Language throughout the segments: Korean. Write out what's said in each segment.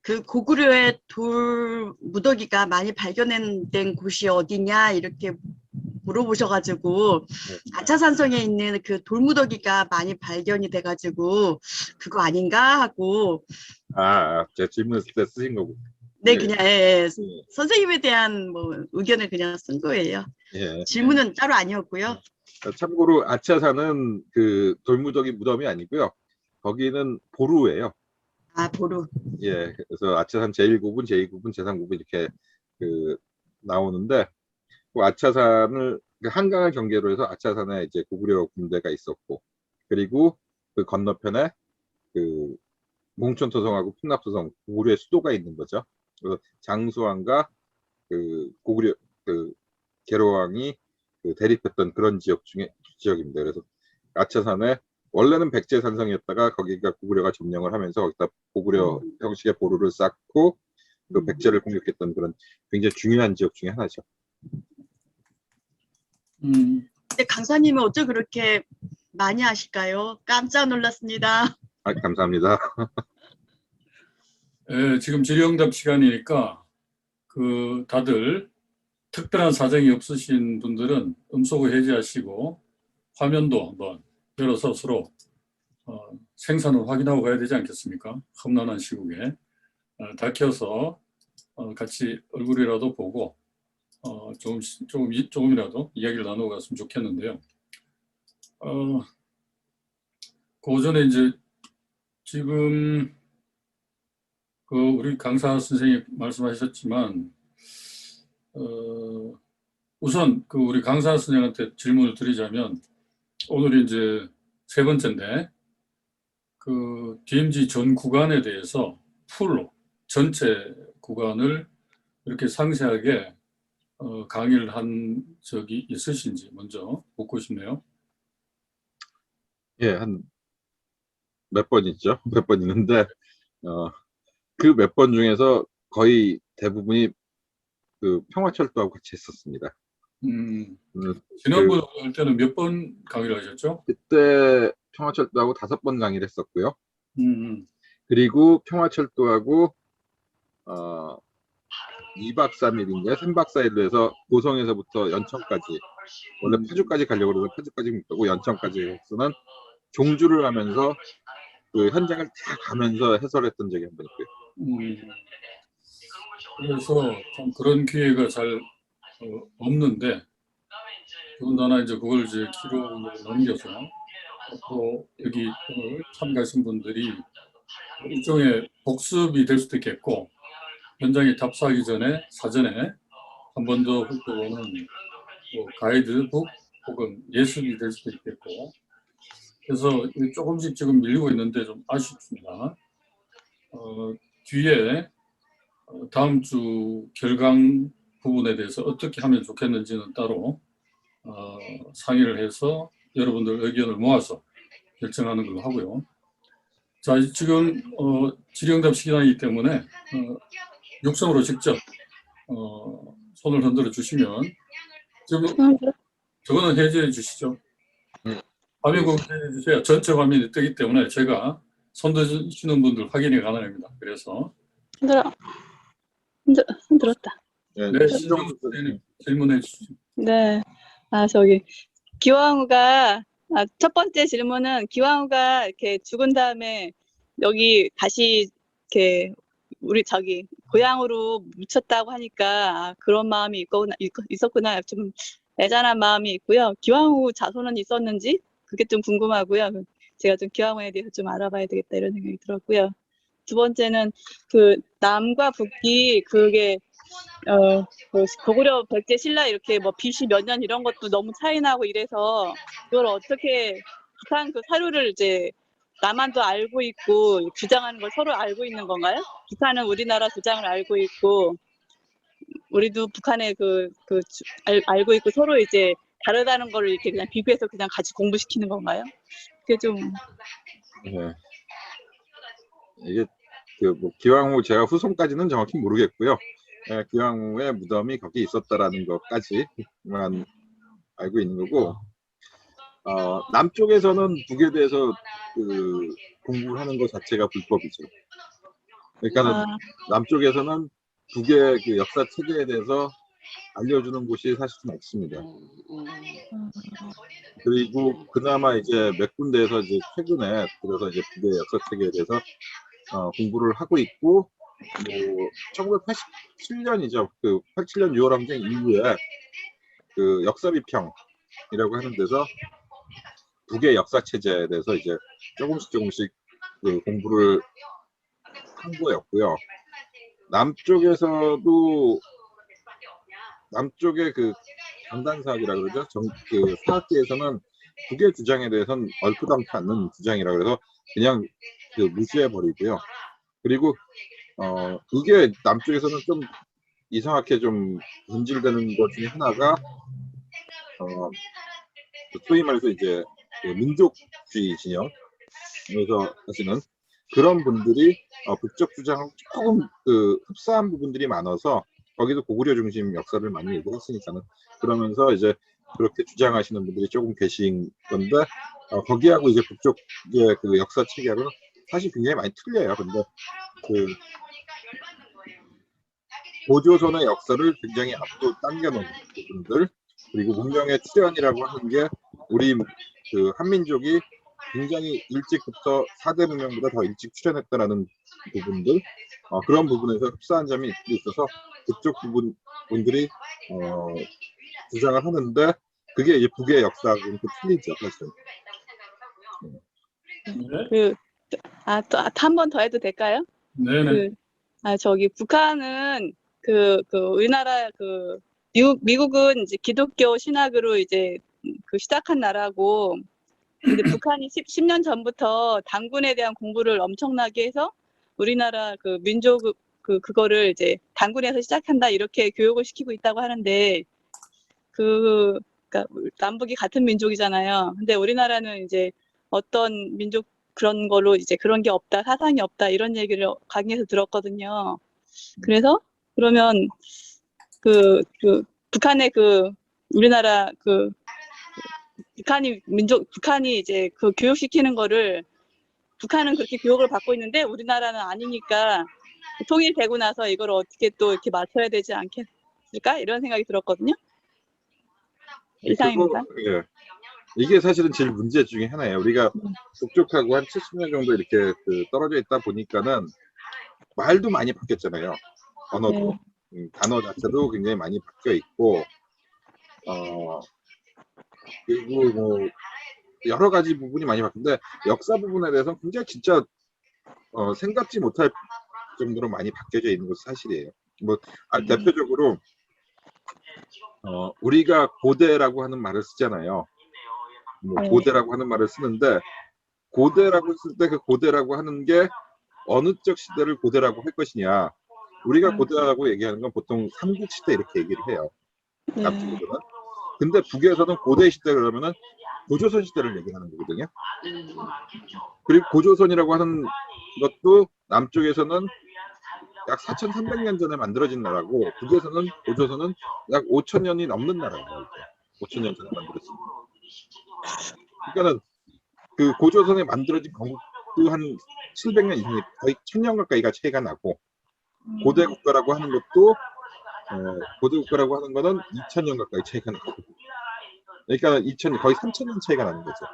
그 고구려의 돌 무더기가 많이 발견된 곳이 어디냐 이렇게 물어보셔가지고 아차산성에 있는 그 돌무더기가 많이 발견이 돼가지고 그거 아닌가 하고. 제 질문했을 때 쓰신 거고. 네, 그냥 선생님에 대한 뭐 의견을 그냥 쓴 거예요. 질문은 따로 아니었고요. 참고로 아차산은 그 돌무더기 무덤이 아니고요. 거기는 보루예요. 보루. 그래서 아차산 제1구분, 제2구분, 제3구분 이렇게 나오는데, 그 아차산을 한강을 경계로 해서 아차산에 이제 고구려 군대가 있었고, 그리고 그 건너편에 그 몽촌토성하고 풍납토성, 고구려의 수도가 있는 거죠. 그래서 장수왕과 그 고구려 그 계로왕이 대립했던 그런 지역입니다. 그래서 아차산에 원래는 백제산성이었다가 거기가 고구려가 점령을 하면서 거기다 고구려 형식의 보루를 쌓고 그 백제를 공격했던 그런 굉장히 중요한 지역 중에 하나죠. 근데 강사님은 어쩜 그렇게 많이 아실까요? 깜짝 놀랐습니다. 감사합니다. 지금 질의응답 시간이니까 다들 특별한 사정이 없으신 분들은 음소거 해제하시고 화면도 한번 열어서 서로 생산을 확인하고 가야 되지 않겠습니까? 험난한 시국에 다 켜서 같이 얼굴이라도 보고 조금이라도 이야기를 나누고 갔으면 좋겠는데요. 그 전에 이제 지금 우리 강사 선생님 말씀하셨지만 우선 우리 강사 선생님한테 질문을 드리자면, 오늘이 이제 세 번째인데 DMZ 전 구간에 대해서 풀로 전체 구간을 이렇게 상세하게 강의를 한 적이 있으신지 먼저 묻고 싶네요. 한 몇 번 있죠. 몇 번 있는데 그 몇 번 중에서 거의 대부분이 그 평화철도하고 같이 했었습니다. 지난번 할 때는 몇 번 강의를 하셨죠? 그때 평화철도하고 5번 강의를 했었고요. 그리고 평화철도하고 2박 3일인가 3박 4일로 해서 고성에서부터 연천까지, 원래 파주까지 가려고 그러면 파주까지 못 가고 연천까지 해서는 종주를 하면서 그 현장을 다 가면서 해설했던 적이 한 번 있고요. 그래서 참 그런 기회가 잘 없는데, 더군다나 이제 그걸 이제 기록을 남겨서 또 여기 오늘 참가하신 분들이 일종의 복습이 될 수도 있겠고, 현장에 답사하기 전에 사전에 한 번 더 훑어보는 가이드북 혹은 예습이 될 수도 있겠고, 그래서 조금씩 지금 밀리고 있는데 좀 아쉽습니다. 뒤에 다음 주 결강 부분에 대해서 어떻게 하면 좋겠는지는 따로 상의를 해서 여러분들 의견을 모아서 결정하는 걸로 하고요. 자, 지금 질의응답 시간이기 때문에 육성으로 직접 손을 흔들어 주시면, 저거는 해제해 주시죠. 화면 공개해 주세요. 전체 화면이 뜨기 때문에 제가 손 드시는 분들 확인이 가능합니다. 그래서 흔들었다. 네, 신정수 선생님 질문해 주시죠. 네. 기왕후가 첫 번째 질문은, 기왕후가 이렇게 죽은 다음에 여기 다시 이렇게 우리 고향으로 묻혔다고 하니까 그런 마음이 있었구나. 좀 애잔한 마음이 있고요. 기왕후 자손은 있었는지 그게 좀 궁금하고요. 제가 좀 기왕후에 대해서 좀 알아봐야 되겠다 이런 생각이 들었고요. 두 번째는 남과 북이 그게 고구려 백제 신라 이렇게 뭐 BC 몇 년 이런 것도 너무 차이 나고 이래서 그걸 어떻게 북한 사료를 이제 남한도 알고 있고 주장하는 걸 서로 알고 있는 건가요? 북한은 우리나라 주장을 알고 있고 우리도 북한의 알고 있고 서로 이제 다르다는 걸 이렇게 그냥 비교해서 그냥 같이 공부시키는 건가요? 그게 좀. 이게 기왕후 제가 후손까지는 정확히 모르겠고요. 기왕후의 무덤이 거기 있었다라는 것까지만 알고 있는 거고, 남쪽에서는 북에 대해서 공부를 하는 것 자체가 불법이죠. 그러니까는 아, 남쪽에서는 북의 그 역사 체계에 대해서 알려주는 곳이 사실 좀 없습니다. 그리고 그나마 이제 몇 군데에서 이제 최근에 그래서 이제 북의 역사 체계에 대해서 공부를 하고 있고, 뭐 1987년이죠. 그 87년 6월 항쟁 이후에 그 역사비평이라고 하는 데서 북의 역사 체제에 대해서 이제 조금씩 그 공부를 한 거였고요. 남쪽에서도 남쪽의 그 강단 사학이라 그러죠. 그 사학계에서는 북의 주장에 대해서는 얼토당토 않는 주장이라 그래서 그냥 그 무시해 버리고요. 그리고 이게 남쪽에서는 좀 이상하게 좀 문질되는 것 중에 하나가 소위 말해서 이제 그 민족주의 진영에서 하시는 그런 분들이 북적 주장하고 조금 그 흡사한 부분들이 많아서 거기도 고구려 중심 역사를 많이 얘기했으니까는 그러면서 이제 그렇게 주장하시는 분들이 조금 계신 건데 거기하고 이제 북쪽의 그 역사 체계하고는 사실 굉장히 많이 틀려요. 근데 그 고조선의 역사를 굉장히 앞으로 당겨놓은 부분들, 그리고 문명의 출현이라고 하는 게 우리 그 한민족이 굉장히 일찍부터 4대 문명보다 더 일찍 출현했다라는 부분들, 그런 부분에서 흡사한 점이 있어서 그쪽 분들이 주장을 하는데 그게 이제 북의 역사하고는 또 틀리죠, 사실. 네. 또 한 번 더 해도 될까요? 네네. 저기 북한은 우리나라 미국은 이제 기독교 신학으로 이제 그 시작한 나라고, 근데 북한이 10년 전부터 단군에 대한 공부를 엄청나게 해서 우리나라 그 민족 그거를 이제 단군에서 시작한다 이렇게 교육을 시키고 있다고 하는데, 그러니까 남북이 같은 민족이잖아요. 근데 우리나라는 이제 어떤 민족 그런 걸로 이제 그런 게 없다, 사상이 없다 이런 얘기를 강의에서 들었거든요. 그래서 그러면 북한의 우리나라 북한이 이제 그 교육시키는 거를, 북한은 그렇게 교육을 받고 있는데 우리나라는 아니니까 통일되고 나서 이걸 어떻게 또 이렇게 맞춰야 되지 않겠을까 이런 생각이 들었거든요. 이상입니다. 예. 이게 사실은 제일 문제 중에 하나예요. 우리가 북쪽하고 한 70년 정도 이렇게 떨어져 있다 보니까는 말도 많이 바뀌었잖아요. 언어도. 단어 자체도 굉장히 많이 바뀌어 있고, 그리고 뭐 여러 가지 부분이 많이 바뀌는데 역사 부분에 대해서는 굉장히 진짜 생각지 못할 정도로 많이 바뀌어져 있는 것이 사실이에요. 뭐 대표적으로 우리가 고대라고 하는 말을 쓰잖아요. 뭐 고대라고 하는 말을 쓰는데 고대라고 쓸 때 그 고대라고 하는 게 어느 쪽 시대를 고대라고 할 것이냐. 우리가 고대라고 얘기하는 건 보통 삼국시대 이렇게 얘기를 해요. 남쪽에서는. 근데 북에서는 고대 시대 그러면은 고조선 시대를 얘기하는 거거든요. 그리고 고조선이라고 하는 것도 남쪽에서는 약 4,300년 전에 만들어진 나라고 북에서는 고조선은 약 5,000년이 넘는 나라예요. 5,000년 전에 만들어진. 그러니까는 그 고조선에 만들어진 건국도 한 700년 이상이 거의 1000년 가까이가 차이가 나고 고대 국가라고 하는 것도 고대 국가라고 하는 거는 2000년 가까이 차이가 나고 그러니까 2000년 거의 3000년 차이가 나는 거죠.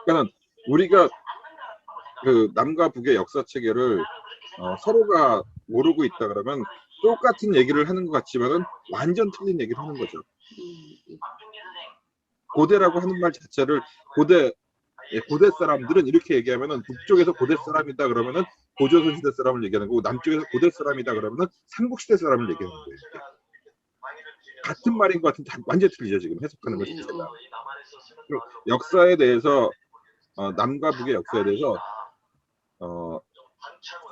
그러니까 우리가 그 남과 북의 역사 체계를 서로가 모르고 있다 그러면 똑같은 얘기를 하는 것 같지만은 완전 틀린 얘기를 하는 거죠. 고대라고 하는 말 자체를 고대 사람들은 이렇게 얘기하면은 북쪽에서 고대 사람이다 그러면은 고조선 시대 사람을 얘기하는 거고 남쪽에서 고대 사람이다 그러면은 삼국시대 사람을 얘기하는 거예요. 같은 말인 것 같은데 완전 틀리죠 지금 해석하는 것 자체가. 역사에 대해서 남과 북의 역사에 대해서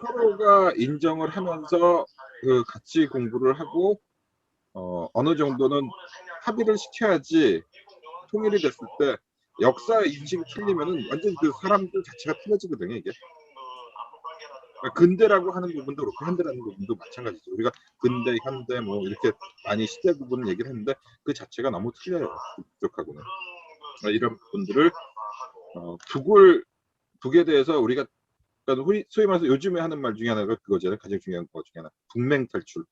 서로가 인정을 하면서 그 같이 공부를 하고 어느 정도는 합의를 시켜야지 통일이 됐을 때 역사 인식이 틀리면은 완전 그 사람들 자체가 틀려지거든요 이게. 근대라고 하는 부분도 그렇고 현대라는 부분도 마찬가지죠. 우리가 근대, 현대 뭐 이렇게 많이 시대 부분을 얘기를 했는데 그 자체가 너무 틀려요. 북쪽하고는. 이런 부분들을 북에 대해서 우리가 그러니까 소위 말해서 요즘에 하는 말 중에 하나가 그거잖아요. 가장 중요한 거 중에 하나. 북맹 탈출.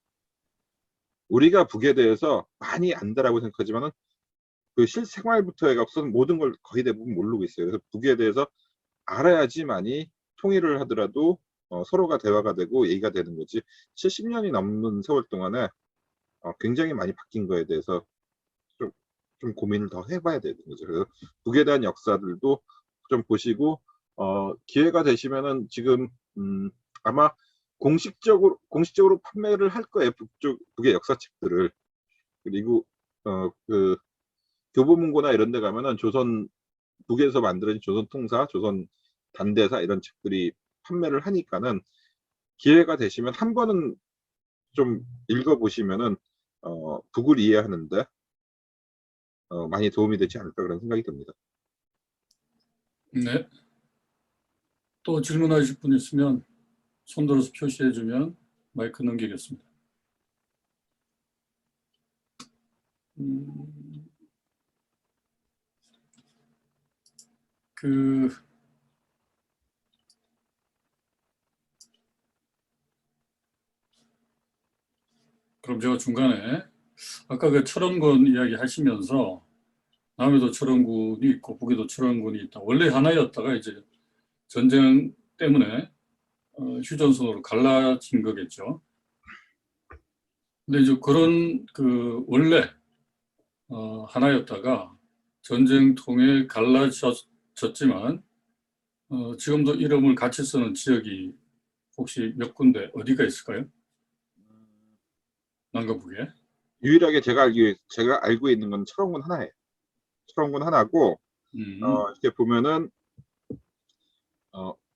우리가 북에 대해서 많이 안다라고 생각하지만은 그 실생활부터 해서 모든 걸 거의 대부분 모르고 있어요. 그래서 북에 대해서 알아야지만이 통일을 하더라도 서로가 대화가 되고 얘기가 되는 거지. 70년이 넘는 세월 동안에 굉장히 많이 바뀐 거에 대해서 좀 고민을 더 해봐야 되는 거죠. 그래서 북에 대한 역사들도 좀 보시고 기회가 되시면은 지금 아마 공식적으로 판매를 할 거예요. 북의 역사책들을. 그리고 그 교보문고나 이런 데 가면은 북에서 만들어진 조선통사, 조선 단대사 이런 책들이 판매를 하니까는 기회가 되시면 한 번은 좀 읽어보시면은 북을 이해하는데 많이 도움이 되지 않을까 그런 생각이 듭니다. 네. 또 질문하실 분 있으면 손들어서 표시해주면 마이크 넘기겠습니다. 그럼 제가 중간에 아까 그 철원군 이야기 하시면서 남에도 철원군이 있고 북에도 철원군이 있다. 원래 하나였다가 이제 전쟁 때문에 휴전선으로 갈라진 거겠죠. 근데 이제 그런 원래 하나였다가 전쟁 통해 갈라졌지만 지금도 이름을 같이 쓰는 지역이 혹시 몇 군데 어디가 있을까요? 남과 북에? 유일하게 제가 알고 있는 건 철원군 하나예요. 철원군 하나고 이렇게 보면은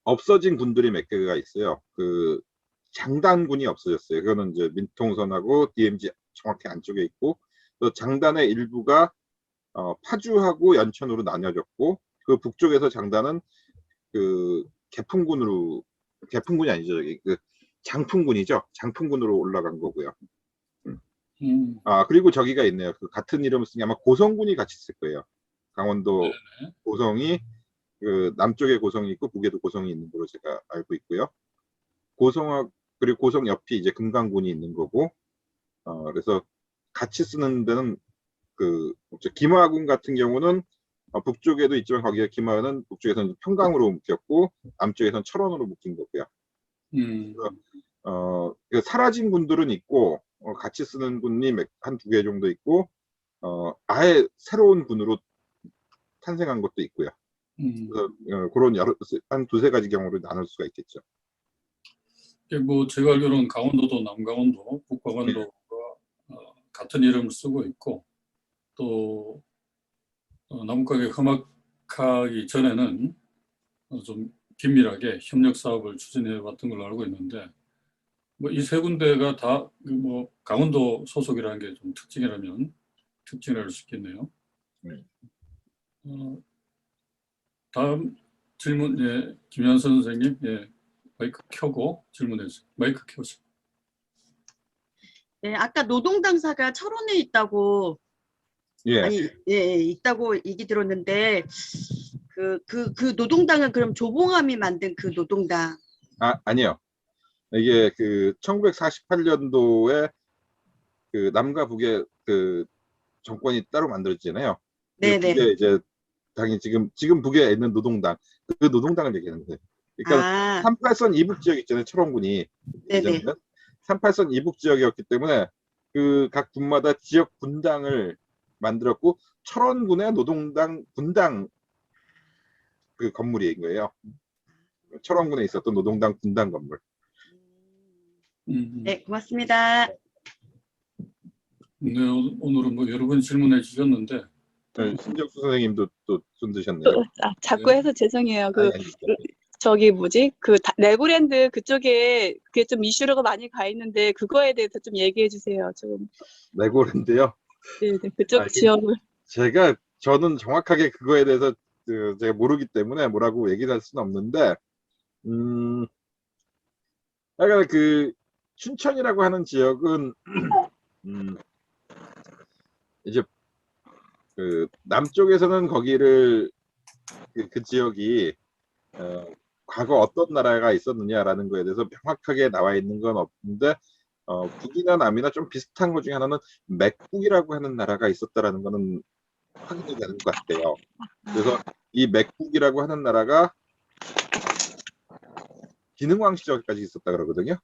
없어진 군들이 몇 개가 있어요. 그 장단군이 없어졌어요. 그거는 이제 민통선하고 DMZ 정확히 안쪽에 있고, 또 장단의 일부가 파주하고 연천으로 나뉘어졌고, 그 북쪽에서 장단은 그 개풍군이 아니죠. 그 장풍군이죠. 장풍군으로 올라간 거고요. 그리고 저기가 있네요. 그 같은 이름을 쓰니 아마 고성군이 같이 있을 거예요. 강원도 네네. 고성이 그 남쪽에 고성이 있고 북에도 고성이 있는 걸로 제가 알고 있고요. 그리고 고성 옆이 이제 금강군이 있는 거고, 그래서 같이 쓰는 데는 김화군 같은 경우는 북쪽에도 있지만 거기가 김화는 북쪽에서는 평강으로 묶였고 남쪽에서는 철원으로 묶인 거고요. 그래서 사라진 군들은 있고 같이 쓰는 군이 한 두 개 정도 있고 아예 새로운 군으로 탄생한 것도 있고요. 그래서 그런 한 두세 가지 경우로 나눌 수가 있겠죠. 뭐 제가 알기로는 강원도도 남강원도, 북강원도가 같은 이름을 쓰고 있고, 또 나뭇가게 험악하기 전에는 좀 긴밀하게 협력 사업을 추진해 왔던 걸로 알고 있는데, 뭐 이 세 군데가 다 뭐 강원도 소속이라는 게 좀 특징이랄 수 있겠네요. 다음 질문, 예, 김현선 선생님, 예, 마이크 켜고 질문해 주세요. 마이크 켜세요. 네, 아까 노동당사가 철원에 있다고 예. 있다고 얘기 들었는데 그 노동당은 그럼 조봉암이 만든 그 노동당? 아니요. 이게 그 1948년도에 그 남과 북의 그 정권이 따로 만들어지잖아요. 네네. 북에 이제 당연히 지금 북에 있는 노동당, 그 노동당을 얘기하는 거예요. 그러니까 38선 이북 지역 있잖아요. 철원군이. 네네. 38선 이북 지역이었기 때문에 그 각 군마다 지역 분당을 만들었고 철원군의 노동당 분당 그 건물인 거예요. 철원군에 있었던 노동당 분당 건물. 네, 고맙습니다. 네, 오늘은 뭐 여러 분 질문해 주셨는데, 신정수 선생님도 또 손 드셨네요. 자꾸 해서 죄송해요. 아니. 저기 뭐지? 레고랜드 그쪽에 그게 좀 이슈로가 많이 가 있는데 그거에 대해서 좀 얘기해 주세요. 조금. 레고랜드요? 네, 그쪽 지역을. 저는 정확하게 그거에 대해서 제가 모르기 때문에 뭐라고 얘기를 할 수는 없는데, 약간 그 춘천이라고 하는 지역은 이제 그 남쪽에서는 거기를 그 지역이 과거 어떤 나라가 있었느냐라는 거에 대해서 명확하게 나와 있는 건 없는데 북이나 남이나 좀 비슷한 것 중에 하나는 맥국이라고 하는 나라가 있었다라는 거는 확인이 되는 것 같아요. 그래서 이 맥국이라고 하는 나라가 기능왕 시절까지 있었다 그러거든요.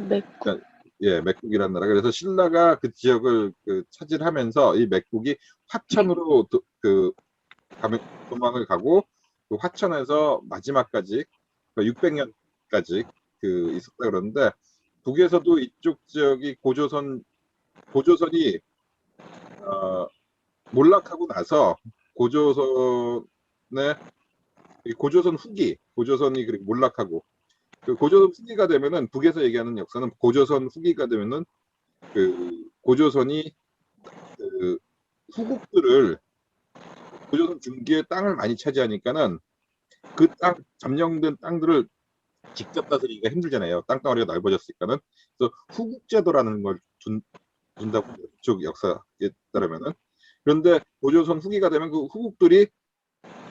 맥국. 예, 맥국이라는 나라. 그래서 신라가 그 지역을 차지하면서 이 맥국이 화천으로 도망을 가고 그 화천에서 마지막까지 600년까지 있었다 그러는데 북에서도 이쪽 지역이 고조선이 몰락하고 나서 고조선의 고조선 후기, 고조선이 그렇게 몰락하고 그 고조선 후기가 되면은 북에서 얘기하는 역사는 고조선 후기가 되면은 고조선이 후국들을 고조선 중기의 땅을 많이 차지하니까는 그 땅 점령된 땅들을 직접 다스리기가 힘들잖아요. 땅덩어리가 넓어졌으니까는. 그래서 후국제도라는 걸 둔다고 그쪽 역사에 따르면은. 그런데 고조선 후기가 되면 그 후국들이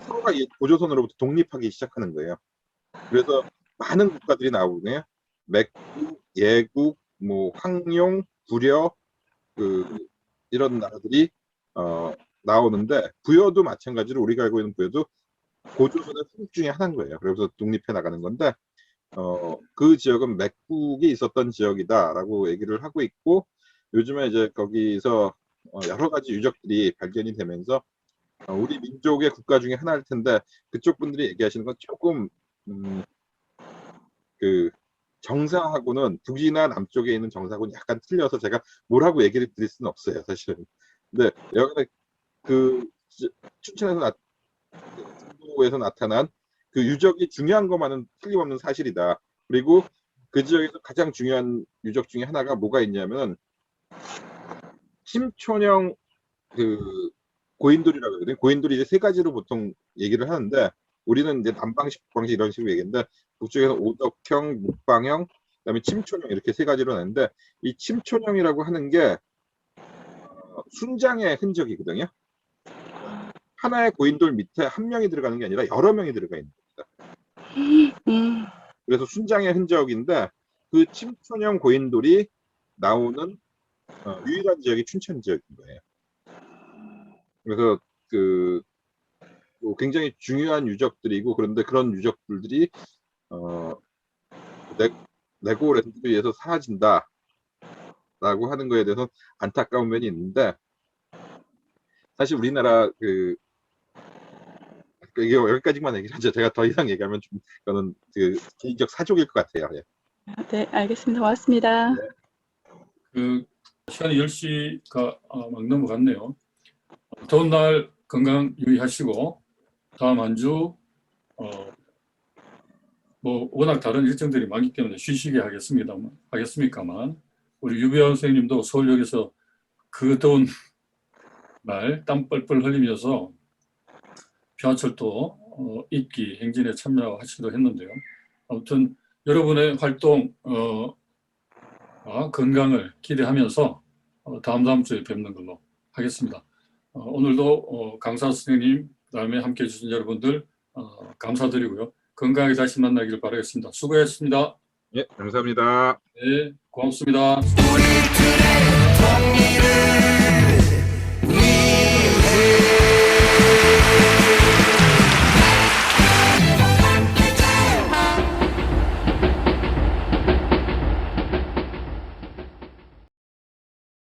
서로가 고조선으로부터 독립하기 시작하는 거예요. 그래서 많은 국가들이 나오거든요. 맥국, 예국, 뭐 황룡, 부려 이런 나라들이 나오는데 부여도 마찬가지로 우리가 알고 있는 부여도 고조선의 후국 중에 하나인 거예요. 그래서 독립해 나가는 건데 그 지역은 맥국이 있었던 지역이다라고 얘기를 하고 있고 요즘에 이제 거기서 여러 가지 유적들이 발견이 되면서 우리 민족의 국가 중에 하나일 텐데 그쪽 분들이 얘기하시는 건 조금 정상하고는 북이나 남쪽에 있는 정상하고는 약간 틀려서 제가 뭐라고 얘기를 드릴 수는 없어요, 사실은. 근데 여기 춘천에서 정도에서 나타난 그 유적이 중요한 것만은 틀림없는 사실이다. 그리고 그 지역에서 가장 중요한 유적 중에 하나가 뭐가 있냐면 심촌형 고인돌이라고 하거든요. 고인돌이 이제 세 가지로 보통 얘기를 하는데 우리는 이제 남방식, 북방식 이런 식으로 얘기했는데 북쪽에서는 오덕형, 묵방형, 그다음에 침촌형 이렇게 세 가지로 나는데 이 침촌형이라고 하는 게 순장의 흔적이거든요. 하나의 고인돌 밑에 한 명이 들어가는 게 아니라 여러 명이 들어가 있는 겁니다. 그래서 순장의 흔적인데 그 침촌형 고인돌이 나오는 유일한 지역이 춘천 지역인 거예요. 그래서 굉장히 중요한 유적들이고 그런데 그런 유적들이 내고 랜드에 의해서 사라진다라고 하는 거에 대해서 안타까운 면이 있는데 사실 우리나라 이게 여기까지만 얘기를 하죠. 제가 더 이상 얘기하면 좀 이거는 개인적 사족일 것 같아요. 예. 네, 알겠습니다. 고맙습니다. 네. 시간이 10시가 막 넘어갔네요. 더운 날 건강 유의하시고 다음 한 주 뭐 워낙 다른 일정들이 많기 때문에 쉬시게 하겠습니까만 우리 유비아 선생님도 서울역에서 그 더운 날 땀 뻘뻘 흘리면서 평화철도 입기 행진에 참여하시기도 했는데요. 아무튼 여러분의 활동 건강을 기대하면서 다음 주에 뵙는 걸로 하겠습니다. 오늘도 강사 선생님 그다음에 함께해 주신 여러분들 감사드리고요. 건강하게 다시 만나기를 바라겠습니다. 수고했습니다. 예, 감사합니다. 네, 고맙습니다.